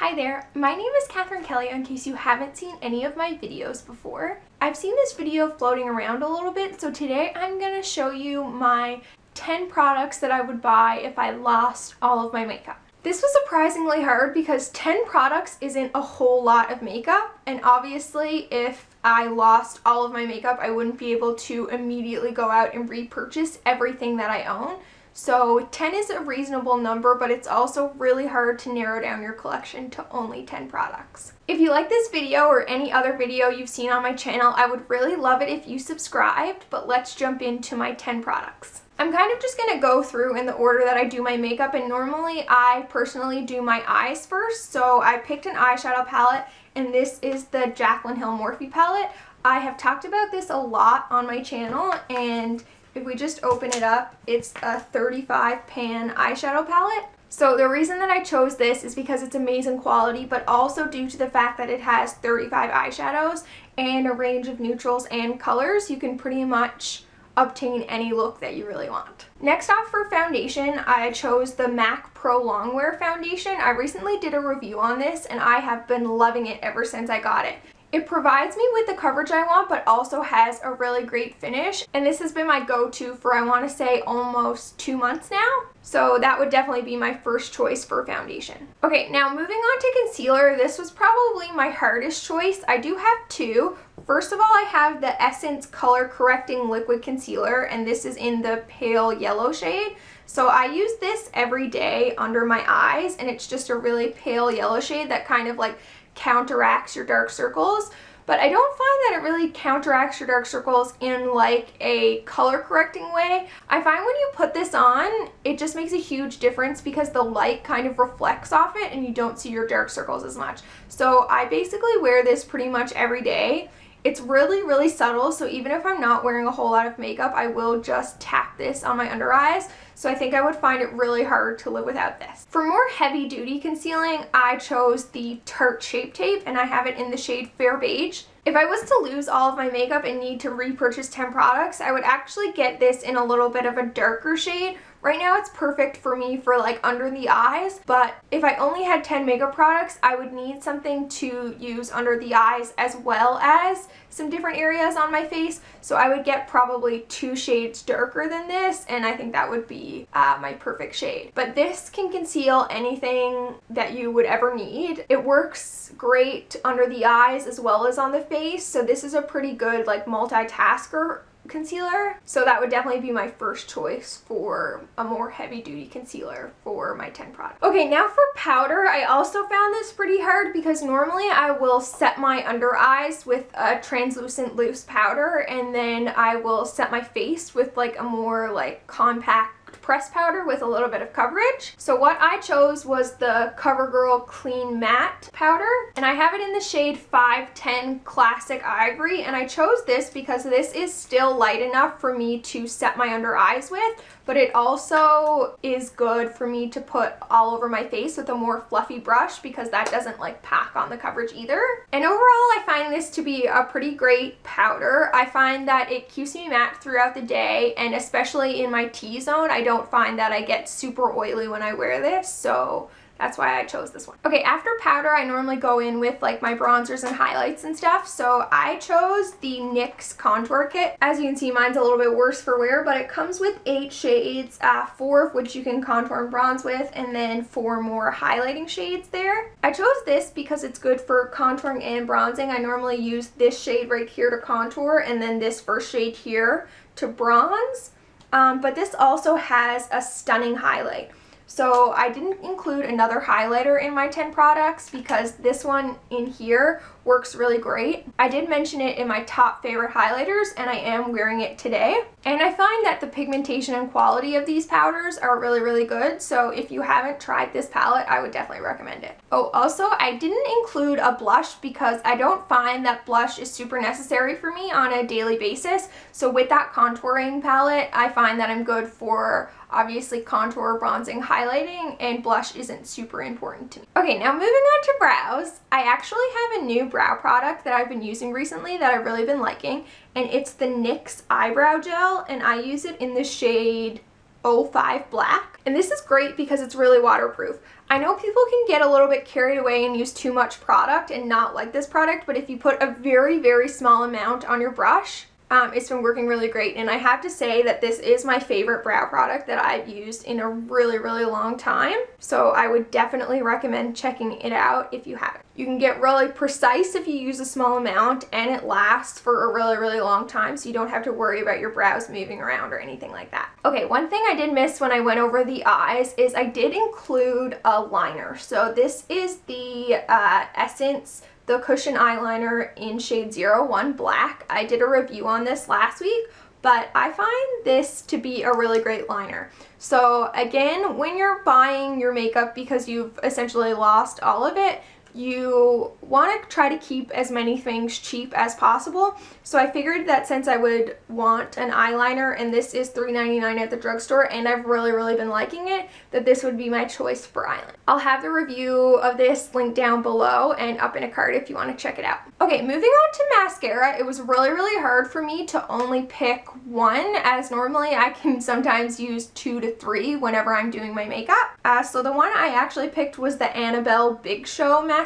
Hi there, my name is Catherine Kelly in case you haven't seen any of my videos before. I've seen this video floating around a little bit, so today I'm going to show you my 10 products that I would buy if I lost all of my makeup. This was surprisingly hard because 10 products isn't a whole lot of makeup, and obviously if I lost all of my makeup I wouldn't be able to immediately go out and repurchase everything that I own. So 10 is a reasonable number, but it's also really hard to narrow down your collection to only 10 products. If you like this video or any other video you've seen on my channel, I would really love it if you subscribed, but let's jump into my 10 products. I'm kind of just going to go through in the order that I do my makeup, and normally I personally do my eyes first. So I picked an eyeshadow palette, and this is the Jaclyn Hill Morphe palette. I have talked about this a lot on my channel, and if we just open it up, it's a 35 pan eyeshadow palette. So the reason that I chose this is because it's amazing quality, but also due to the fact that it has 35 eyeshadows and a range of neutrals and colors. You can pretty much obtain any look that you really want. Next off, for foundation, I chose the MAC Pro Longwear foundation. I recently did a review on this and I have been loving it ever since I got it. It provides me with the coverage I want, but also has a really great finish. And this has been my go-to for, I want to say, almost 2 months now. So that would definitely be my first choice for foundation. Okay, now moving on to concealer. This was probably my hardest choice. I do have two. First of all, I have the Essence Color Correcting Liquid Concealer, and this is in the pale yellow shade. So I use this every day under my eyes, and it's just a really pale yellow shade that kind of like counteracts your dark circles, but I don't find that it really counteracts your dark circles in like a color correcting way. I find when you put this on, it just makes a huge difference because the light kind of reflects off it and you don't see your dark circles as much. So I basically wear this pretty much every day. It's really subtle, so even if I'm not wearing a whole lot of makeup, I will just tap this on my under eyes. So I think I would find it really hard to live without this. For more heavy duty concealing, I chose the Tarte Shape Tape, and I have it in the shade Fair Beige. If I was to lose all of my makeup and need to repurchase 10 products, I would actually get this in a little bit of a darker shade. Right now it's perfect for me for like under the eyes, but if I only had 10 makeup products, I would need something to use under the eyes as well as some different areas on my face. So I would get probably 2 shades darker than this, and I think that would be my perfect shade. But this can conceal anything that you would ever need. It works great under the eyes as well as on the face, so this is a pretty good like multitasker concealer. So that would definitely be my first choice for a more heavy duty concealer for my 10 products. Okay, now for powder, I also found this pretty hard because normally I will set my under eyes with a translucent loose powder, and then I will set my face with like a more like compact pressed powder with a little bit of coverage. So what I chose was the CoverGirl Clean Matte powder, and I have it in the shade 510 Classic Ivory, and I chose this because this is still light enough for me to set my under eyes with, but it also is good for me to put all over my face with a more fluffy brush because that doesn't like pack on the coverage either. And overall, I find this to be a pretty great powder. I find that it keeps me matte throughout the day, and especially in my T-zone, I don't find that I get super oily when I wear this, so that's why I chose this one. Okay, after powder, I normally go in with like my bronzers and highlights and stuff. So I chose the NYX contour kit. As you can see, mine's a little bit worse for wear, but it comes with 8 shades, 4 of which you can contour and bronze with, and then 4 more highlighting shades there. I chose this because it's good for contouring and bronzing. I normally use this shade right here to contour, and then this first shade here to bronze. But this also has a stunning highlight. So I didn't include another highlighter in my 10 products because this one in here works really great. I did mention it in my top favorite highlighters, and I am wearing it today. And I find that the pigmentation and quality of these powders are really good. So if you haven't tried this palette, I would definitely recommend it. Oh, also, I didn't include a blush because I don't find that blush is super necessary for me on a daily basis. So with that contouring palette, I find that I'm good for obviously contour, bronzing, highlighting, and blush isn't super important to me. Okay, now moving on to brows. I actually have a new brow product that I've been using recently that I've really been liking, and it's the NYX eyebrow gel, and I use it in the shade 05 Black. And this is great because it's really waterproof. I know people can get a little bit carried away and use too much product and not like this product, but if you put a very, very small amount on your brush, it's been working really great. And I have to say that this is my favorite brow product that I've used in a really, really long time. So I would definitely recommend checking it out if you haven't. You can get really precise if you use a small amount, and it lasts for a really, really long time, so you don't have to worry about your brows moving around or anything like that. Okay, one thing I did miss when I went over the eyes is I did include a liner. So this is the Essence The Cushion Eyeliner in shade 01 Black. I did a review on this last week, but I find this to be a really great liner. So again, when you're buying your makeup because you've essentially lost all of it, you want to try to keep as many things cheap as possible. So I figured that since I would want an eyeliner, and this is $3.99 at the drugstore, and I've really, really been liking it, that this would be my choice for eyeliner. I'll have the review of this linked down below and up in a card if you want to check it out. Okay, moving on to mascara. It was really, really hard for me to only pick one, as normally I can sometimes use 2 to 3 whenever I'm doing my makeup. So the one I actually picked was the Annabelle Big Show mascara.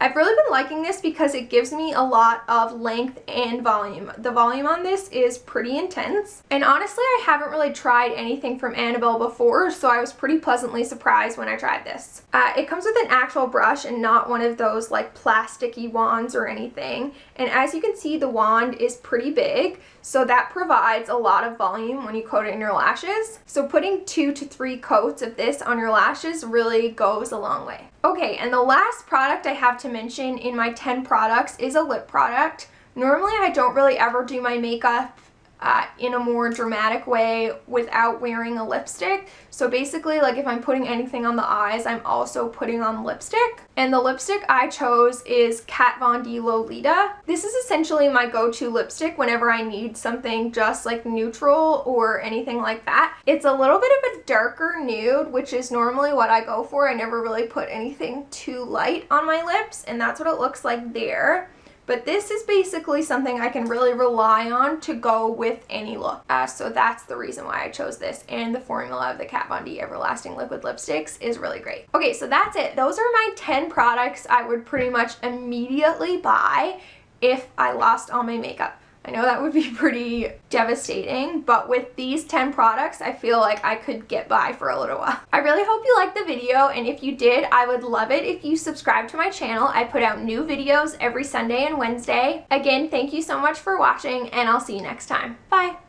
I've really been liking this because it gives me a lot of length and volume. The volume on this is pretty intense, and honestly I haven't really tried anything from Annabelle before, so I was pretty pleasantly surprised when I tried this. It comes with an actual brush and not one of those like plasticky wands or anything, and as you can see the wand is pretty big, so that provides a lot of volume when you coat it in your lashes. So putting 2 to 3 coats of this on your lashes really goes a long way. Okay, and the last product I have to mention in my 10 products is a lip product. Normally I don't really ever do my makeup in a more dramatic way without wearing a lipstick. So basically, like if I'm putting anything on the eyes, I'm also putting on lipstick. And the lipstick I chose is Kat Von D Lolita. This is essentially my go-to lipstick whenever I need something just like neutral or anything like that. It's a little bit of a darker nude, which is normally what I go for. I never really put anything too light on my lips, and that's what it looks like there. But this is basically something I can really rely on to go with any look. So that's the reason why I chose this. And the formula of the Kat Von D Everlasting Liquid Lipsticks is really great. Okay, so that's it. Those are my 10 products I would pretty much immediately buy if I lost all my makeup. I know that would be pretty devastating, but with these 10 products, I feel like I could get by for a little while. I really hope you liked the video, and if you did, I would love it if you subscribe to my channel. I put out new videos every Sunday and Wednesday. Again, thank you so much for watching, and I'll see you next time. Bye!